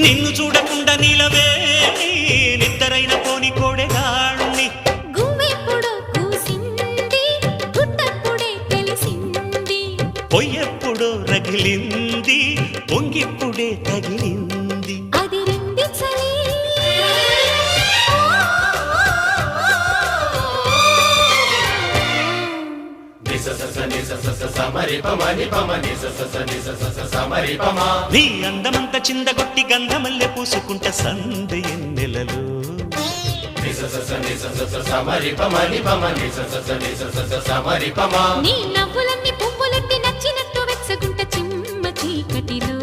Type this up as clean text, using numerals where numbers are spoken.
నిన్ను చూడకుండా నీలవే నిద్దరైన పోని కోడెగాణ్ణి గుమ్మెప్పుడో కూసింది గుట్టప్పుడే తెలిసింది పొయ్యెప్పుడో రగిలింది పొంగిప్పుడే తగిలింది అదిరింది చలి నీ అందమంత చిందగొట్టి గంధమల్లె పూసుకుంట సంధి ఎన్నెలలో నీ నవ్వులన్నీ పువ్వులెత్తి నచ్చినట్టు వెచ్చగుంట చిమ్మ చీకటిలో